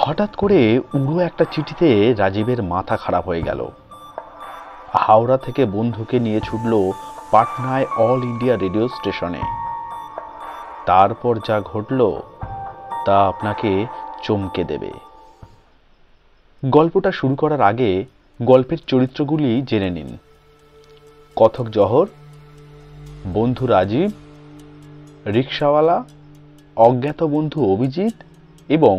হঠাৎ করে উড়ো একটা চিঠিতে রাজীবের মাথা খারাপ হয়ে গেল। হাওড়া থেকে বন্ধুকে নিয়ে ছুটল পাটনায় অল ইন্ডিয়া রেডিও স্টেশনে। তারপর যা ঘটল তা আপনাকে চমকে দেবে। গল্পটা শুরু করার আগে গল্পের চরিত্রগুলি জেনে নিন। কথক জহর, বন্ধু রাজীব, রিকশাওয়ালা, অজ্ঞাত বন্ধু অভিজিৎ এবং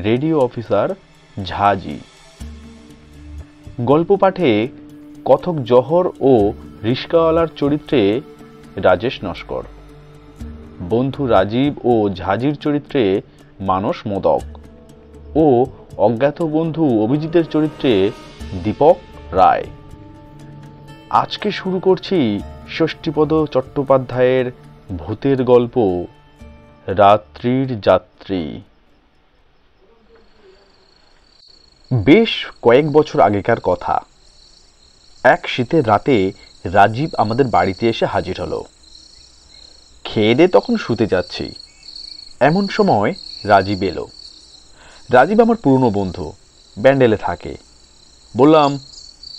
রেডিও অফিসার ঝাজি। গল্প পাঠে কথক জহর ও রিকশাওয়ালার চরিত্রে রাজেশ নস্কর, বন্ধু রাজীব ও ঝাজির চরিত্রে মানস মোদক ও অজ্ঞাত বন্ধু অভিজিতের চরিত্রে দীপক রায়। আজকে শুরু করছি ষষ্ঠীপদ চট্টোপাধ্যায়ের ভূতের গল্প রাত্রির যাত্রী। বেশ কয়েক বছর আগেকার কথা। এক শীতের রাতে রাজীব আমাদের বাড়িতে এসে হাজির হলো। খেয়ে দিয়ে তখন শুতে যাচ্ছি, এমন সময় রাজীব এলো। রাজীব আমার পুরনো বন্ধু, ব্যান্ডেলে থাকে। বললাম,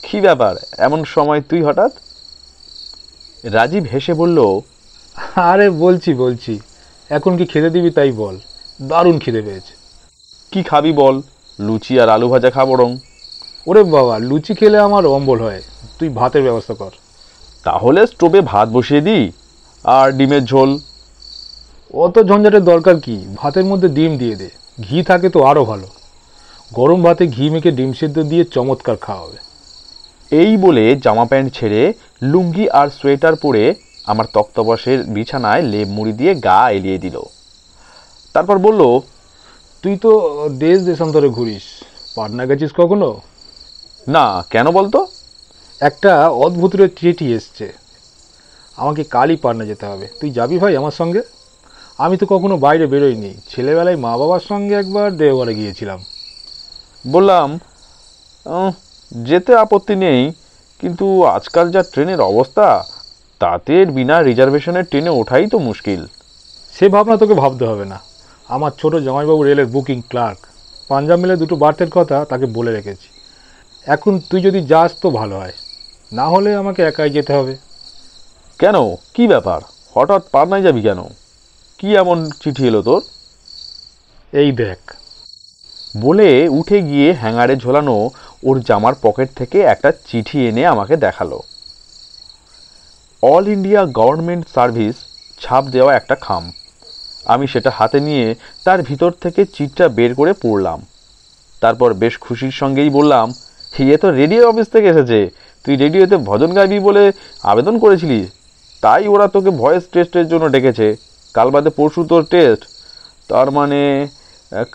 কি ব্যাপার, এমন সময় তুই হঠাৎ? রাজীব হেসে বলল, আরে বলছি এখন কি খেতে দিবি তাই বল, দারুণ খিদে পেয়েছে। কি খাবি বল? লুচি আর আলু ভাজা খাবো রং। ওরে বাবা, লুচি খেলে আমার অম্বল হয়, তুই ভাতের ব্যবস্থা কর। তাহলে স্টোভে ভাত বসিয়ে দিই, আর ডিমের ঝোল। অত ঝঞ্ঝাটের দরকার কি, ভাতের মধ্যে ডিম দিয়ে দে, ঘি থাকে তো আরও ভালো। গরম ভাতে ঘি মেখে ডিম সেদ্ধ দিয়ে চমৎকার খাওয়া হবে। এই বলে জামা প্যান্ট ছেড়ে লুঙ্গি আর সোয়েটার পরে আমার তক্তপোশের বিছানায় লেপ মুড়ি দিয়ে গা এলিয়ে দিল। তারপর বলল, তুই তো দেশ দেশান্তরে ঘুরিস, পাটনা গেছিস কখনো? না, কেন বলতো? একটা অদ্ভুত চিঠি এসছে, আমাকে কালই পাটনা যেতে হবে। তুই যাবি ভাই আমার সঙ্গে? আমি তো কখনো বাইরে বেরোইনি, ছেলেবেলায় মা বাবার সঙ্গে একবার দেওঘরে গিয়েছিলাম। বললাম, যেতে আপত্তি নেই, কিন্তু আজকাল যা ট্রেনের অবস্থা, তাতে বিনা রিজার্ভেশনের ট্রেনে ওঠাই তো মুশকিল। সে ভাবনা তোকে ভাবতে হবে না, আমার ছোট জামাইবাবু রেলের বুকিং ক্লার্ক, পাঞ্জাব মেলে দুটো বার্থের কথা তাকে বলে রেখেছি। এখন তুই যদি যাস তো ভালো হয়, না হলে আমাকে একাই যেতে হবে। কেন, কি ব্যাপার, হঠাৎ পাটনায় যাবি কেন? কি এমন চিঠি এলো তোর? এই দেখ। বলে উঠে গিয়ে হ্যাঙ্গারে ঝোলানো ওর জামার পকেট থেকে একটা চিঠি এনে আমাকে দেখালো। অল ইন্ডিয়া গভর্নমেন্ট সার্ভিস ছাপ দেওয়া একটা খাম। আমি সেটা হাতে নিয়ে তার ভিতর থেকে চিঠিটা বের করে পড়লাম। তারপর বেশ খুশির সঙ্গেই বললাম, এ তো রেডিও অফিস থেকে এসেছে। তুই রেডিওতে ভজন গাইবি বলে আবেদন করেছিলি, তাই ওরা তোকে ভয়েস টেস্টের জন্য ডেকেছে। কাল বাদে পরশু তোর টেস্ট। তার মানে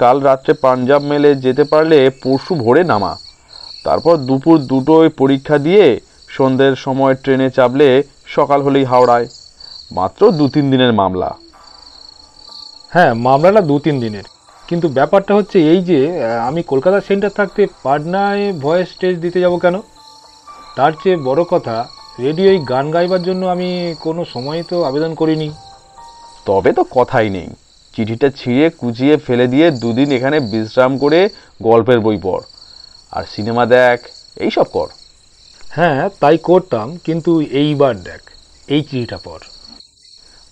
কাল রাত্রে পাঞ্জাব মেলে যেতে পারলে পরশু ভোরে নামা, তারপর দুপুর 2টোয় পরীক্ষা দিয়ে সন্ধ্যের সময় ট্রেনে চাপলে সকাল হলেই হাওড়ায়। মাত্র 2-3 দিনের মামলা। হ্যাঁ, মামলাটা 2-3 দিনের, কিন্তু ব্যাপারটা হচ্ছে এই যে আমি কলকাতা সেন্টার থাকতে পাটনায় ভয়েস টেস্ট দিতে যাব কেন? তার চেয়ে বড় কথা, রেডিওয় গান গাইবার জন্য আমি কোনো সময় তো আবেদন করিনি। তবে তো কথাই নেই, চিঠিটা ছিঁড়ে কুচিয়ে ফেলে দিয়ে 2 দিন এখানে বিশ্রাম করে গল্পের বই পড় আর সিনেমা দেখ, এইসব কর। হ্যাঁ, তাই করতাম, কিন্তু এইবার দেখ, এই চিঠিটা পড়।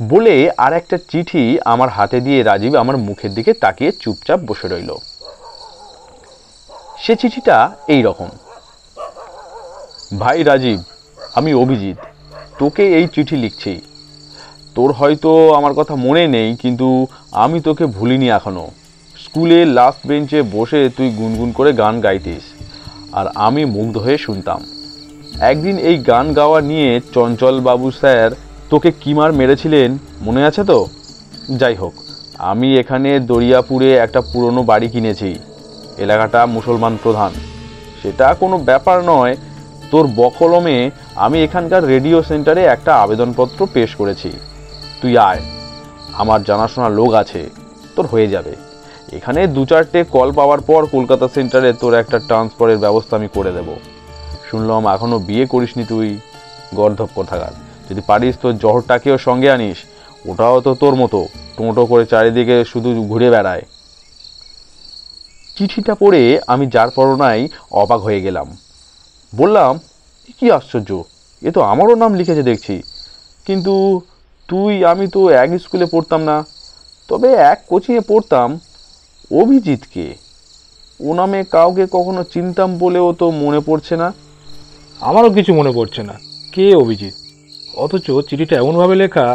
বলে আর একটা চিঠি আমার হাতে দিয়ে রাজীব আমার মুখের দিকে তাকিয়ে চুপচাপ বসে রইল। সে চিঠিটা এই রকম। ভাই রাজীব, আমি অভিজিৎ, তোকে এই চিঠি লিখছি। তোর হয়তো আমার কথা মনে নেই, কিন্তু আমি তোকে ভুলিনি এখনো। স্কুলে লাস্ট বেঞ্চে বসে তুই গুনগুন করে গান গাইতিস, আর আমি মুগ্ধ হয়ে শুনতাম। একদিন এই গান গাওয়া নিয়ে চঞ্চল বাবু স্যার তোকে কি মার মেরেছিলেন মনে আছে তো? যাই হোক, আমি এখানে দরিয়াপুরে একটা পুরনো বাড়ি কিনেছি। এলাকাটা মুসলমান প্রধান, সেটা কোনো ব্যাপার নয়। তোর বকলমে আমি এখানকার রেডিও সেন্টারে একটা আবেদনপত্র পেশ করেছি। তুই আয়, আমার জানাশোনা লোক আছে, তোর হয়ে যাবে। এখানে 2-4টে কল পাওয়ার পর কলকাতা সেন্টারে তোর একটা ট্রান্সফারের ব্যবস্থা আমি করে দেব। শুনলাম এখনো বিয়ে করিসনি তুই, গর্ধব কোথাকার। যদি পারিস তোর জহরটাকেও সঙ্গে আনিস, ওটাও তো তোর মতো টোটো করে চারিদিকে শুধু ঘুরে বেড়ায়। চিঠিটা পড়ে আমি যার পরনায় অবাক হয়ে গেলাম। বললাম, কি আশ্চর্য, এ তো আমারও নাম লিখেছে দেখছি, কিন্তু আমি তো এক স্কুলে পড়তাম না, তবে এক কোচিংয়ে পড়তাম। অভিজিৎকে, ও নামে কাউকে কখনো চিনতাম বলেও তো মনে পড়ছে না। আমারও কিছু মনে পড়ছে না কে অভিজিৎ, অথচ চিঠিটা এমনভাবে লেখা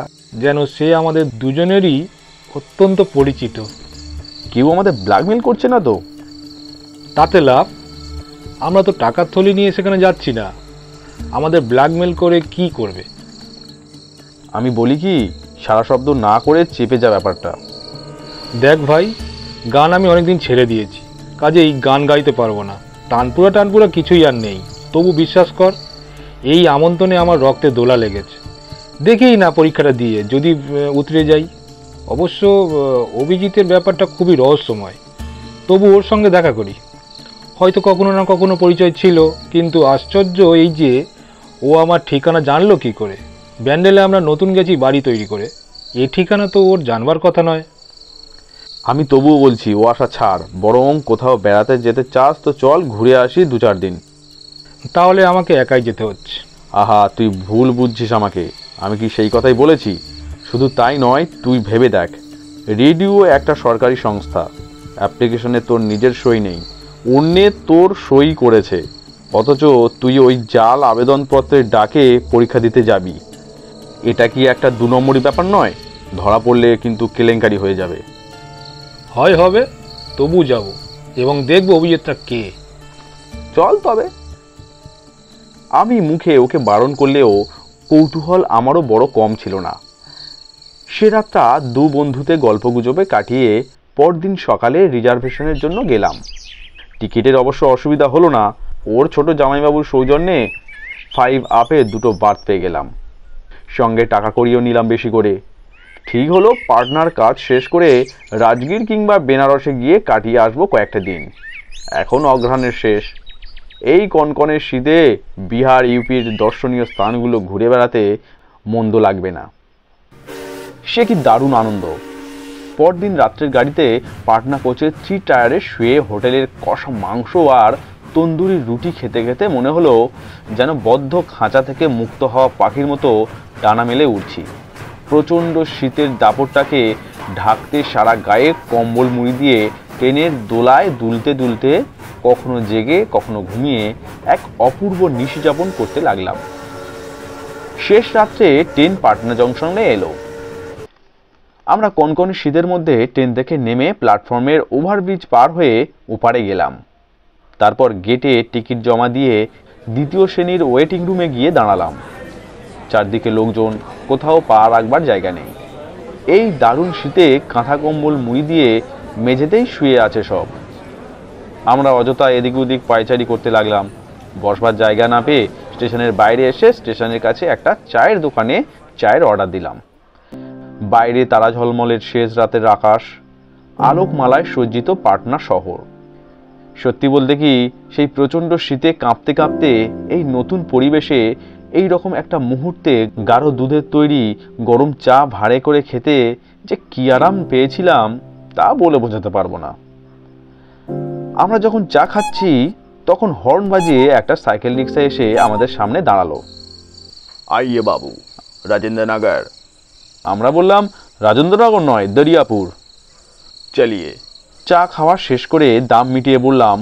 যেন সে আমাদের দুজনেরই অত্যন্ত পরিচিত। কেউ আমাদের ব্ল্যাকমেল করছে না তো? তাতে লাভ, আমরা তো টাকার থলি নিয়ে সেখানে যাচ্ছি না, আমাদের ব্ল্যাকমেল করে কি করবে? আমি বলি কি, সারা শব্দ না করে চেপে যা ব্যাপারটা। দেখ ভাই, গান আমি অনেকদিন ছেড়ে দিয়েছি, কাজেই গান গাইতে পারবো না, টানপুরা কিছুই আর নেই। তবু বিশ্বাস কর, এই আমন্ত্রণে আমার রক্তে দোলা লেগেছে। দেখেই না পরীক্ষাটা দিয়ে যদি উতরে যাই। অবশ্য অভিজিতের ব্যাপারটা খুবই রহস্যময়, তবু ওর সঙ্গে দেখা করি, হয়তো কখনো না কখনো পরিচয় ছিল। কিন্তু আশ্চর্য এই যে ও আমার ঠিকানা জানলো কি করে? ব্যান্ডেলে আমরা নতুন গেছি বাড়ি তৈরি করে, এ ঠিকানা তো ওর জানবার কথা নয়। আমি তবুও বলছি, ও আশা ছাড়, বরং কোথাও বেড়াতে যেতে চাস তো চল, ঘুরে আসি 2-4 দিন। তাহলে আমাকে একাই যেতে হচ্ছে। আহা, তুই ভুল বুঝছিস আমাকে, আমি কি সেই কথাই বলেছি? শুধু তাই নয়, তুই ভেবে দেখ, রেডিও একটা সরকারি সংস্থা, অ্যাপ্লিকেশনে তোর নিজের সই নেই, অন্যে তোর সই করেছে, অথচ তুই ওই জাল আবেদনপত্রের ডাকে পরীক্ষা দিতে যাবি। এটা কি একটা 2 নম্বরই ব্যাপার নয়? ধরা পড়লে কিন্তু কেলেঙ্কারি হয়ে যাবে। হয় হবে, তবু যাব এবং দেখব অভিজিৎটা কে। চল তবে। আমি মুখে ওকে বারণ করলেও কৌতূহল আমারও বড় কম ছিল না। সে রাতটা 2 বন্ধুতে গল্পগুজবে কাটিয়ে পরদিন সকালে রিজার্ভেশনের জন্য গেলাম। টিকিটের অবশ্য অসুবিধা হলো না, ওর ছোট জামাইবাবুর সৌজন্যে 5 আপে 2টো বার্থ পেয়ে গেলাম। সঙ্গে টাকা করিও নিলাম বেশি করে। ঠিক হলো, পার্টনার কাজ শেষ করে রাজগীর কিংবা বেনারসে গিয়ে কাটিয়ে আসবো কয়েকটা দিন। এখন অঘ্রাণের শেষ, এই কনকনের শীতে বিহার ইউপির দর্শনীয় স্থানগুলো ঘুরে বেড়াতে মন্দ লাগবে না। সে কি দারুণ আনন্দ! পরদিন রাত্রের গাড়িতে পাটনা কোচে 3 টায়ারে শুয়ে হোটেলের কষা মাংস আর তন্দুরি রুটি খেতে খেতে মনে হলো যেন বদ্ধ খাঁচা থেকে মুক্ত হওয়া পাখির মতো ডানা মেলে উঠছি। প্রচণ্ড শীতের দাপটটাকে ঢাকতে সারা গায়ে কম্বল মুড়ি দিয়ে ট্রেনের দোলায় দুলতে দুলতে কখনো জেগে কখনো ঘুমিয়ে এক অপূর্ব নিশিযাপন করতে লাগলাম। শেষ রাত্রে ট্রেন পাটনা জংশনে এলো। আমরা কনকনে শীতের মধ্যে ট্রেন থেকে নেমে প্ল্যাটফর্মের ওভারব্রিজ পার হয়ে ওপারে গেলাম। তারপর গেটে টিকিট জমা দিয়ে 2য় শ্রেণীর ওয়েটিং রুমে গিয়ে দাঁড়ালাম। চারদিকে লোকজন, কোথাও পা রাখবার জায়গা নেই। এই দারুণ শীতে কাঁথা কম্বল মুড়ি দিয়ে মেঝেতেই শুয়ে আছে সব। আমরা অযথা এদিক ওদিক পায়চারি করতে লাগলাম। বসবার জায়গা না পেয়ে স্টেশনের বাইরে এসে স্টেশনের কাছে একটা চায়ের দোকানে চায়ের অর্ডার দিলাম। বাইরে তারা ঝলমলের শেষ রাতের আকাশ, আলোকমালায় সজ্জিত পাটনা শহর। সত্যি বলতে কি, সেই প্রচণ্ড শীতে কাঁপতে কাঁপতে এই নতুন পরিবেশে এই রকম একটা মুহূর্তে গাঢ় দুধের তৈরি গরম চা ভাড়ে করে খেতে যে কি আরাম পেয়েছিলাম তা বলে বোঝাতে পারবো না। আমরা যখন চা খাচ্ছি তখন হর্ন বাজিয়ে একটা সাইকেল রিক্সা এসে আমাদের সামনে দাঁড়ালো। আইয়ে বাবু, রাজেন্দ্রনগর। আমরা বললাম, রাজেন্দ্রনগর নয়, দরিয়াপুর। চালিয়ে। চা খাওয়া শেষ করে দাম মিটিয়ে বললাম,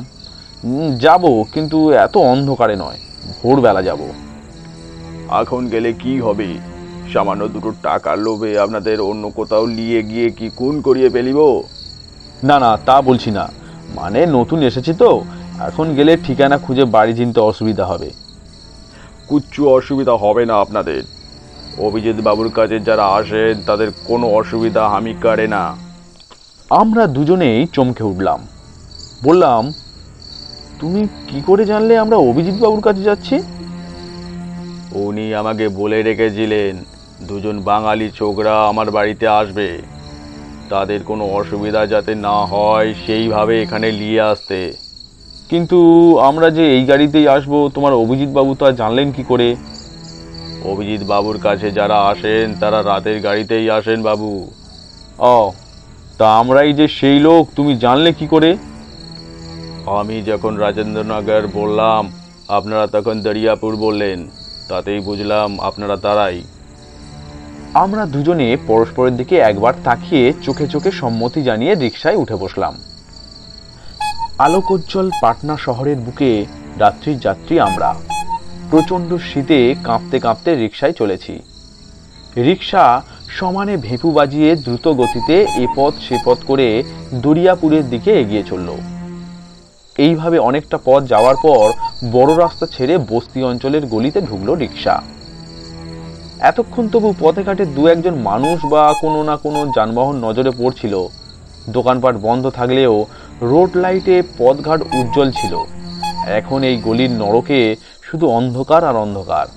যাব, কিন্তু এত অন্ধকারে নয়, ভোরবেলা যাব। এখন গেলে কি হবে? সামান্য 2টো টাকার লোভে আপনাদের অন্য কোথাও নিয়ে গিয়ে কি খুন করিয়ে ফেলিব? না না, তা বলছি না, মানে নতুন এসেছি তো, এখন গেলে ঠিকানা খুঁজে বাড়ি চিনতে অসুবিধা হবে। কিচ্ছু অসুবিধা হবে না আপনাদের। অভিজিৎ বাবুর কাছে যারা আসেন তাদের কোনো অসুবিধা আমি করে না। আমরা দুজনেই চমকে উঠলাম। বললাম, তুমি কি করে জানলে আমরা অভিজিৎ বাবুর কাছে যাচ্ছি? উনি আমাকে বলে রেখেছিলেন 2জন বাঙালি ছোকরা আমার বাড়িতে আসবে, তাদের কোনো অসুবিধা যাতে না হয় সেইভাবে এখানে নিয়ে আসতে। কিন্তু আমরা যে এই গাড়িতেই আসবো, তোমার অভিজিৎ বাবু তা জানলেন কি করে? অভিজিৎ বাবুর কাছে যারা আসেন তারা রাতের গাড়িতেই আসেন বাবু। ও, তা আমরাই যে সেই লোক তুমি জানলে কি করে? আমি যখন রাজেন্দ্রনগর বললাম আপনারা তখন দরিয়াপুর বললেন, তাতেই বুঝলাম আপনারা তারাই। আমরা দুজনে পরস্পরের দিকে একবার তাকিয়ে চোখে চোখে সম্মতি জানিয়ে রিকশায় উঠে বসলাম। আলোকোজ্জ্বল পাটনা শহরের বুকে রাত্রির যাত্রী আমরা। প্রচণ্ড শীতে কাঁপতে কাঁপতে রিকশায় চলেছি। রিকশা সমানে ভেপু বাজিয়ে দ্রুত গতিতে এপথ সেপথ করে দরিয়াপুরের দিকে এগিয়ে চলল। এইভাবে অনেকটা পথ যাওয়ার পর বড় রাস্তা ছেড়ে বস্তি অঞ্চলের গলিতে ঢুকলো রিকশা। এতক্ষণ তবু পথে ঘাটে দু একজন মানুষ বা কোনো না কোনো যানবাহন নজরে পড়ছিল। দোকানপাট বন্ধ থাকলেও রোড লাইটে পথঘাট উজ্জ্বল ছিল। এখন এই গলির নরকে শুধু অন্ধকার আর অন্ধকার।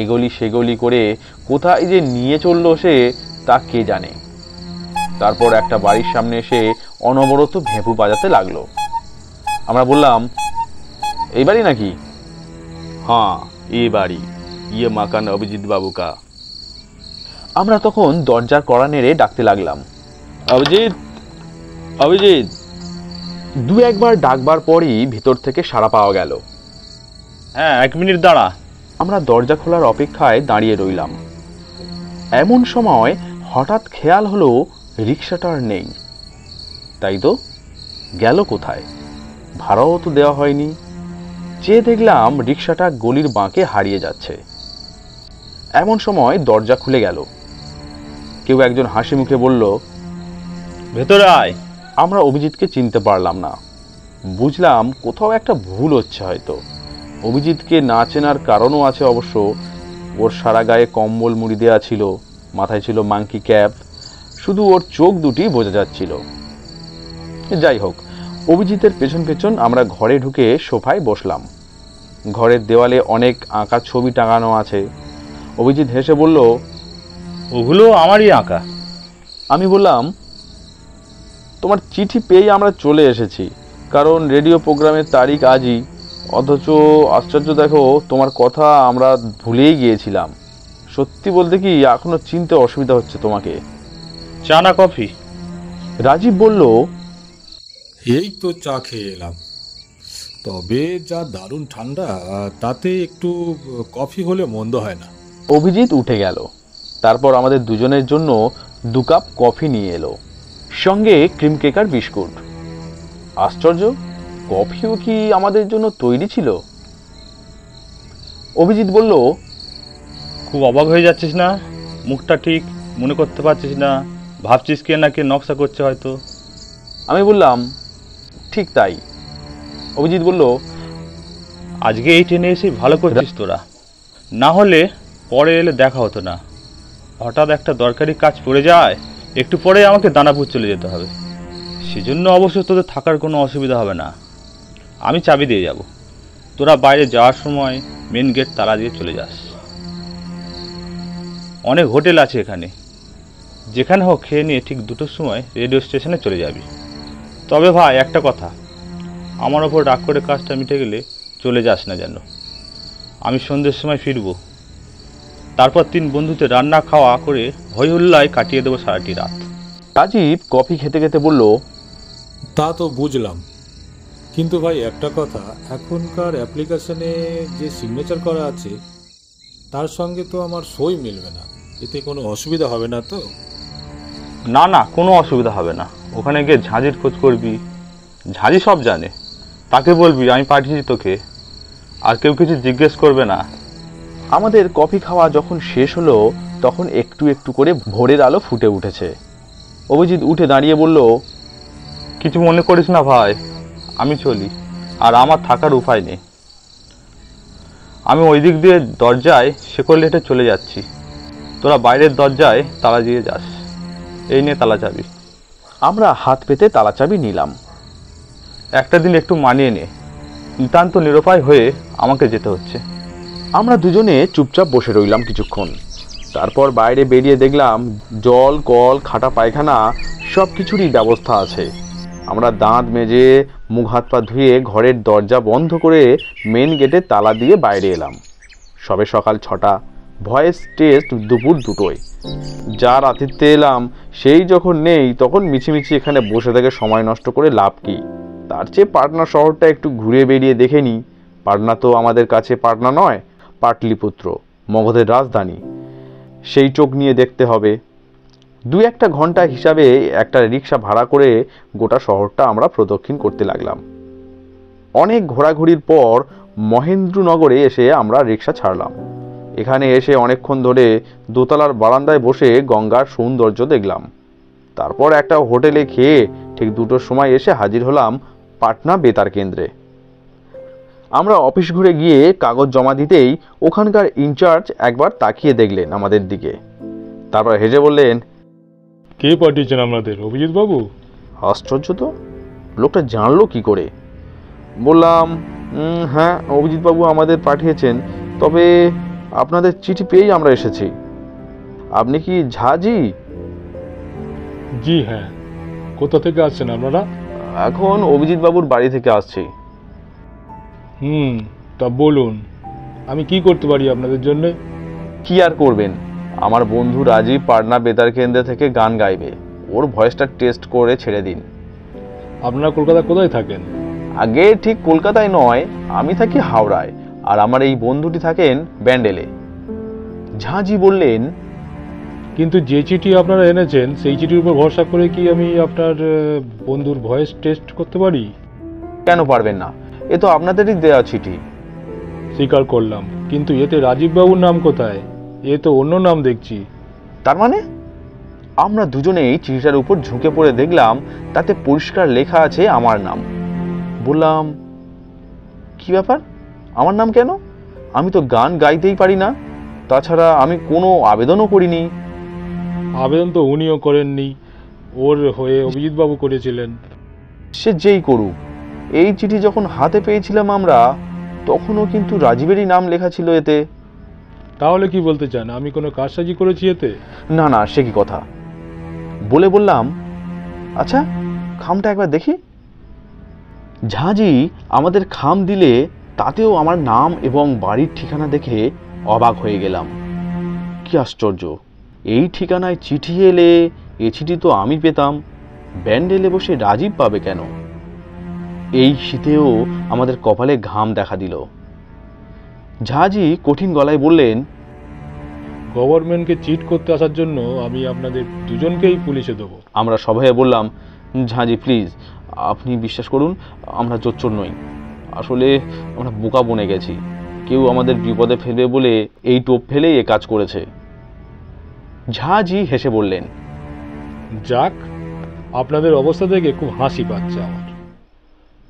এগলি সেগলি করে কোথায় যে নিয়ে চলল সে, তা কে জানে। তারপর একটা বাড়ির সামনে এসে অনবরত ভেঁপু বাজাতে লাগলো। আমরা বললাম, এই বাড়ি নাকি? হ্যাঁ, এই বাড়ি, ইয়ে মাকান অভিজিৎ বাবু কা। আমরা তখন দরজার কড়া নেড়ে ডাকতে লাগলাম, অভিজিৎ, অভিজিৎ। দু একবার ডাকবার পরই ভিতর থেকে সাড়া পাওয়া গেল। হ্যাঁ, 1 মিনিট দাঁড়া। আমরা দরজা খোলার অপেক্ষায় দাঁড়িয়ে রইলাম। এমন সময় হঠাৎ খেয়াল হলো রিকশাটার নেই। তাই তো, গেল কোথায়? ভাড়াও তো দেওয়া হয়নি। চেয়ে দেখলাম রিকশাটা গলির বাঁকে হারিয়ে যাচ্ছে। এমন সময় দরজা খুলে গেল। কেউ একজন হাসি মুখে বলল, ভেতরে আয়। আমরা অভিজিৎকে চিনতে পারলাম না। বুঝলাম কোথাও একটা ভুল হচ্ছে হয়তো। অভিজিৎকে না চেনার কারণও আছে অবশ্য। ওর সারা গায়ে কম্বল মুড়ি দেওয়া ছিল, মাথায় ছিল মাংকি ক্যাপ, শুধু ওর চোখ দুটি বোঝা যাচ্ছিল। যাই হোক, অভিজিতের পেছন পেছন আমরা ঘরে ঢুকে সোফায় বসলাম। ঘরের দেওয়ালে অনেক আঁকা ছবি টাঙানো আছে। অভিজিৎ হেসে বলল, ওগুলো আমারই আঁকা। আমি বললাম, তোমার চিঠি পেয়েই আমরা চলে এসেছি, কারণ রেডিও প্রোগ্রামের তারিখ আজই। অথচ আশ্চর্য দেখো, তোমার কথা আমরা ভুলেই গিয়েছিলাম। সত্যি বলতে কি এখনো চিনতে অসুবিধা হচ্ছে তোমাকে। চা না কফি? রাজীব বলল, এই তো চা খেয়ে এলাম, তবে যা দারুণ ঠান্ডা, তাতে একটু কফি হলে মন্দ হয় না। অভিজিৎ উঠে গেল। তারপর আমাদের দুজনের জন্য 2 কাপ কফি নিয়ে এলো, সঙ্গে ক্রিম কেক আর বিস্কুট। আশ্চর্য, কফিও কি আমাদের জন্য তৈরি ছিল? অভিজিৎ বলল, খুব অবাক হয়ে যাচ্ছিস না? মুখটা ঠিক মনে করতে পারছিস না, ভাবছিস কে না কে নকশা করছে হয়তো। আমি বললাম, ঠিক তাই। অভিজিৎ বলল, আজকে এই ট্রেনে এসে ভালো করছিস তোরা, না হলে পরে এলে দেখা হতো না। হঠাৎ একটা দরকারি কাজ পড়ে যায়, একটু পরে আমাকে দানাপুর চলে যেতে হবে। সেজন্য অবশ্য তোদের থাকার কোনো অসুবিধা হবে না, আমি চাবি দিয়ে যাব। তোরা বাইরে যাওয়ার সময় মেন গেট তালা দিয়ে চলে যাস। অনেক হোটেল আছে এখানে, যেখানে হোক খেয়ে নিয়ে ঠিক 2টোর সময় রেডিও স্টেশনে চলে যাবি। তবে ভাই, একটা কথা, আমার ওপর রাগ করে কাজটা মিটে গেলে চলে যাস না যেন। আমি সন্ধ্যের সময় ফিরব, তারপর 3 বন্ধুতে রান্না খাওয়া করে হই হুল্লায় কাটিয়ে দেবো সারাটি রাত। রাজীব কফি খেতে খেতে বলল, তা তো বুঝলাম, কিন্তু ভাই একটা কথা, এখনকার অ্যাপ্লিকেশনে যে সিগনেচার করা আছে তার সঙ্গে তো আমার সই মিলবে না। এতে কোনো অসুবিধা হবে না তো? না না, কোনো অসুবিধা হবে না। ওখানে গিয়ে ঝাঁঝির খোঁজ করবি, ঝাঁঝি সব জানে। তাকে বলবি আমি পাঠিয়েছি তোকে, আর কেউ কিছু জিজ্ঞেস করবে না। আমাদের কফি খাওয়া যখন শেষ হলো, তখন একটু একটু করে ভোরের আলো ফুটে উঠেছে। অভিজিৎ উঠে দাঁড়িয়ে বলল, কিছু মনে করিস না ভাই, আমি চলি, আর আমার থাকার উপায় নেই। আমি ওই দিক দিয়ে দরজায় শেকল হেঁটে চলে যাচ্ছি, তোরা বাইরের দরজায় তালা দিয়ে যাস। এই নিয়ে তালা চাবি। আমরা হাত পেতে তালা চাবি নিলাম। একটা দিন একটু মানিয়ে নে, নিতান্ত নিরুপায় হয়ে আমাকে যেতে হচ্ছে। আমরা দুজনে চুপচাপ বসে রইলাম কিছুক্ষণ। তারপর বাইরে বেরিয়ে দেখলাম জল, কল, খাটা পায়খানা সব কিছুরই ব্যবস্থা আছে। আমরা দাঁত মেজে মুখ হাত পা ধুয়ে ঘরের দরজা বন্ধ করে মেন গেটে তালা দিয়ে বাইরে এলাম। সবে সকাল 6টা, ভয়েস টেস্ট দুপুর 2টোয়। যার আতিথ্যে এলাম সেই যখন নেই, তখন মিছিমিছি এখানে বসে থেকে সময় নষ্ট করে লাভ কি? তার চেয়ে পাটনা শহরটা একটু ঘুরে বেরিয়ে দেখে নিই। পাটনা তো আমাদের কাছে পাটনা নয়, পাটলিপুত্র, মগধের রাজধানী। সেই চোখ নিয়ে দেখতে হবে। 2-1 ঘন্টা হিসাবে একটা রিক্সা ভাড়া করে গোটা শহরটা আমরা প্রদক্ষিণ করতে লাগলাম। অনেক ঘোরাঘুরির পর মহেন্দ্রনগরে এসে আমরা রিক্সা ছাড়লাম। এখানে এসে অনেকক্ষণ ধরে দোতলার বারান্দায় বসে গঙ্গার সৌন্দর্য দেখলাম। তারপর একটা হোটেলে খেয়ে ঠিক 2টোর সময় এসে হাজির হলাম পাটনা বেতার কেন্দ্রে। আমরা অফিস ঘুরে গিয়ে কাগজ জমা দিতেই ওখানকার ইনচার্জ একবার তাকিয়ে দেখলেন আমাদের দিকে, তারপর হেসে বললেন, কে পাঠিয়েছেন আপনাদের, অভিজিৎ বাবু? আশ্চর্য তো, লোকটা জানলো কি করে? বললাম, হ্যাঁ, অভিজিৎবাবু আমাদের পাঠিয়েছেন, তবে আপনাদের চিঠি পেয়েই আমরা এসেছি। আপনি কি ঝাজি? জি হ্যাঁ। কোথা থেকে আসছেন আপনারা? এখন অভিজিৎবাবুর বাড়ি থেকে আসছি। তা বলুন, আমি কি করতে পারি আপনাদের জন্য? কি আর করবেন, আমার বন্ধু রাজীব পাটনা বেতার কেন্দ্র থেকে গান গাইবে, ওর ভয়েসটা টেস্ট করে ছেড়ে দিন। আপনারা কলকাতা কোথায় থাকেন? আগে ঠিক কলকাতায় নয়, আমি থাকি হাওড়ায়, আর আমার এই বন্ধুটি থাকেন ব্যান্ডেলে। ঝাঁজি বললেন, কিন্তু যে চিঠি আপনারা এনেছেন সেই চিঠির উপর ভরসা করে কি আমি আপনার বন্ধুর ভয়েস টেস্ট করতে পারি? কেন পারবেন না? এ তো আপনাদেরই দেওয়া চিঠি। স্বীকার করলাম, কিন্তু এতে রাজীব বাবুর নাম কোথায়? এ তো অন্য নাম দেখছি। তার মানে? আমরা দুজনেই চিঠিটার উপর ঝুঁকে পড়ে দেখলাম তাতে পরিষ্কার লেখা আছে আমার নাম। বললাম, কি ব্যাপার, আমার নাম কেন? আমি তো গান গাইতেই পারি না, তাছাড়া আমি কোনো আবেদনও করিনি। আবেদন তো উনিও করেননি, ওর হয়ে অভিজিৎ বাবু করেছিলেন। সে যেই করুক, এই চিঠি যখন হাতে পেয়েছিলাম আমরা, তখনও কিন্তু রাজীবেরই নাম লেখা ছিল এতে। তাহলে কি বলতে চান, আমি কোনো কারসাজি করেছি এতে? না না, সে কি কথা। বললাম, আচ্ছা খামটা একবার দেখি। ঝাঁজি আমাদের খাম দিলে, তাতেও আমার নাম এবং বাড়ির ঠিকানা দেখে অবাক হয়ে গেলাম। কি আশ্চর্য, এই ঠিকানায় চিঠি এলে এ চিঠি তো আমি পেতাম, ব্যান্ডেলে বসে রাজীব পাবে কেন? এই শীতেও আমাদের কপালে ঘাম দেখা দিল। ঝাঁজি কঠিন গলায় বললেন, গভর্নমেন্টকে চিট করতে আসার জন্য আমি আপনাদের দুজনকেই পুলিশে দেবো। আমরা সবাই বললাম, ঝাঁজি প্লিজ, আপনি বিশ্বাস করুন, আমরা জোচ্চোর নই। আসলে আমরা বোকা বনে গেছি, কেউ আমাদের বিপদে ফেলবে বলে এই টোপ ফেলেই এ কাজ করেছে। ঝাঁজি হেসে বললেন, যাক, আপনাদের অবস্থা দেখে খুব হাসি পাচ্ছে আমার,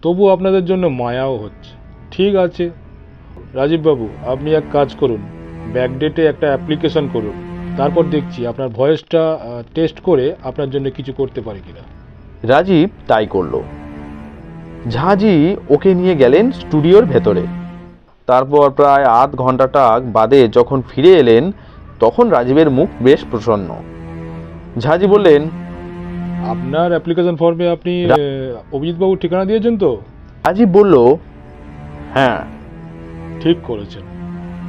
তবু আপনাদের জন্য মায়াও হচ্ছে। ঠিক আছে রাজীববাবু, আপনি এক কাজ করুন, ব্যাকডেটে একটা অ্যাপ্লিকেশন করুন, তারপর দেখছি আপনার ভয়েসটা টেস্ট করে আপনার জন্য কিছু করতে পারি কিনা। রাজীব তাই করল। ঝাঁজি ওকে নিয়ে গেলেন স্টুডিওর ভেতরে। তারপর প্রায় আধ ঘন্টাটা বাদে যখন ফিরে এলেন, তখন রাজীবের মুখ বেশ প্রসন্ন। ঝাঁজি বললেন, আপনার অ্যাপ্লিকেশন ফর্মে আপনি অভিজিৎবাবুর ঠিকানা দিয়েছেন তো? রাজীব বলল, হ্যাঁ। ঠিক করেছেন,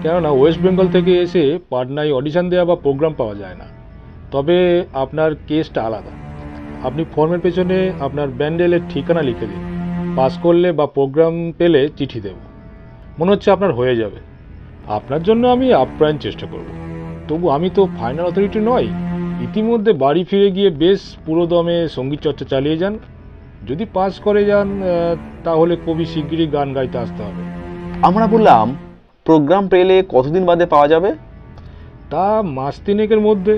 কেননা ওয়েস্ট বেঙ্গল থেকে এসে পাটনায় অডিশন দেওয়া বা প্রোগ্রাম পাওয়া যায় না। তবে আপনার কেসটা আলাদা। আপনি ফর্মের পেছনে আপনার ব্যান্ডেলের ঠিকানা লিখে দিন, পাস করলে বা প্রোগ্রাম পেলে চিঠি দেব। মনে হচ্ছে আপনার হয়ে যাবে। আপনার জন্য আমি আপ্রাণ চেষ্টা করব। তবু আমি তো ফাইনাল অথরিটি নই। ইতিমধ্যে বাড়ি ফিরে গিয়ে বেশ পুরোদমে সঙ্গীত চর্চা চালিয়ে যান। যদি পাস করে যান তাহলে খুবই শিগগিরই গান গাইতে আসতে হবে। আমরা বললাম, প্রোগ্রাম পেলে কতদিন বাদে পাওয়া যাবে? তা মাস তিনেকের মধ্যে।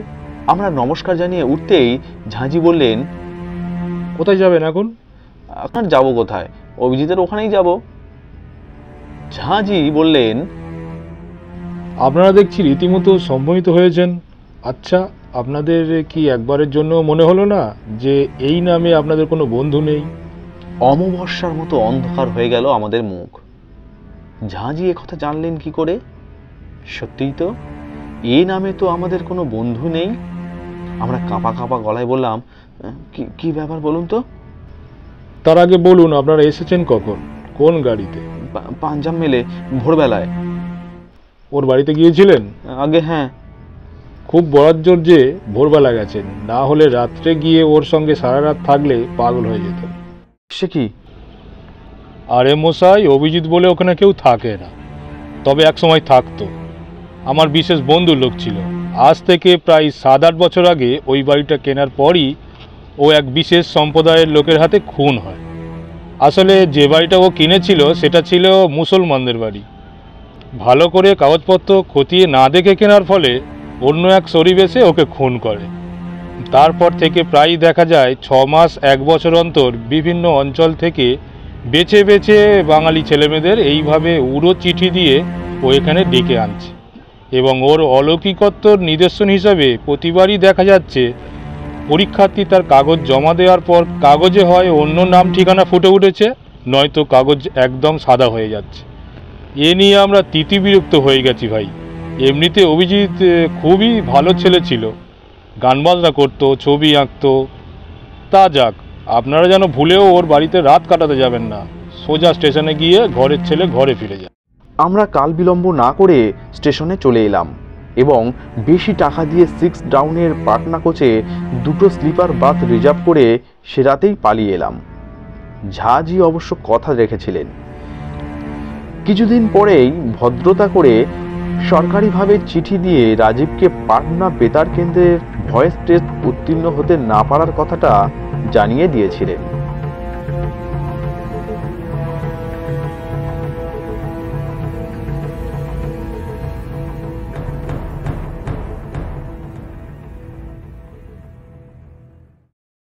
আমরা নমস্কার জানিয়ে উঠতেই ঝাঁজি বললেন, কোথায় যাবেন এখন? এখন যাবো কোথায়, অভিজিতের ওখানেই যাব। ঝাঁজি বললেন, আপনারা দেখছি রীতিমতো সম্মোহিত হয়েছেন। আচ্ছা, আপনাদের কি একবারের জন্য মনে হলো না যে এই নামে আপনাদের কোনো বন্ধু নেই? অমাবস্যার মতো অন্ধকার হয়ে গেল আমাদের মুখ। ঝাঁজি কথা জানলেন কি করে? সত্যিই তো, এই নামে তো আমাদের কোনো বন্ধু নেই। আমরা কাঁপা কাঁপা গলায় বললাম, কি ব্যাপার বলুন তো। তার আগে বলুন, আপনারা এসেছেন কখন, কোন গাড়িতে? পাঞ্জাব মেলে ভোরবেলায়। ওর বাড়িতে গিয়েছিলেন? আগে হ্যাঁ। খুব বড়াজ্জোর যে ভোরবেলা গেছেন, না হলে রাত্রে গিয়ে ওর সঙ্গে সারা রাত থাকলে পাগল হয়ে যেতেন। সে কি? আরে মশাই, অভিজিৎ বলে ওখানে কেউ থাকে না, তবে এক সময় থাকতো। আমার বিশেষ বন্ধুর লোক ছিল। আজ থেকে প্রায় 7-8 বছর আগে ওই বাড়িটা কেনার পরই ও এক বিশেষ সম্প্রদায়ের লোকের হাতে খুন হয়। আসলে যে বাড়িটা ও কিনেছিল সেটা ছিল মুসলমানদের বাড়ি। ভালো করে কাগজপত্র খতিয়ে না দেখে কেনার ফলে অন্য এক শরীফ এসে ওকে খুন করে। তারপর থেকে প্রায়ই দেখা যায় 6 মাস 1 বছর অন্তর বিভিন্ন অঞ্চল থেকে বেছে বেছে বাঙালি ছেলেমেয়েদের এইভাবে উড়ো চিঠি দিয়ে ও এখানে ডেকে আনছে। এবং ওর অলৌকিকত্বর নিদর্শন হিসাবে প্রতিবারই দেখা যাচ্ছে পরীক্ষার্থী তার কাগজ জমা দেওয়ার পর কাগজে হয় অন্য নাম ঠিকানা ফুটে উঠেছে, নয়তো কাগজ একদম সাদা হয়ে যাচ্ছে। এ নিয়ে আমরা তিতিবিরক্ত হয়ে গেছি ভাই। এমনিতে অভিজিৎ খুবই ভালো ছেলে ছিল, গান বাজনা করতো, ছবি আঁকতো। তা যাক, আপনারা যেন ভুলেও ওর বাড়িতে রাত কাটাতে যাবেন না। সোজা স্টেশনে গিয়ে ঘরের ছেলে ঘরে ফিরে যান। আমরা কাল বিলম্ব না করে স্টেশনে চলে এলাম এবং বেশি টাকা দিয়ে 6 ডাউনের পাটনা কোচে 2টো স্লিপার বাস রিজার্ভ করে সে রাতেই পালিয়ে এলাম। ঝাজি অবশ্য কথা রেখেছিলেন। কিছুদিন পরেই ভদ্রতা করে সরকারিভাবে চিঠি দিয়ে রাজীবকে পাটনা বেতার কেন্দ্রের ভয়েস টেস্ট উত্তীর্ণ হতে না পারার কথাটা জানিয়ে দিয়েছিলেন।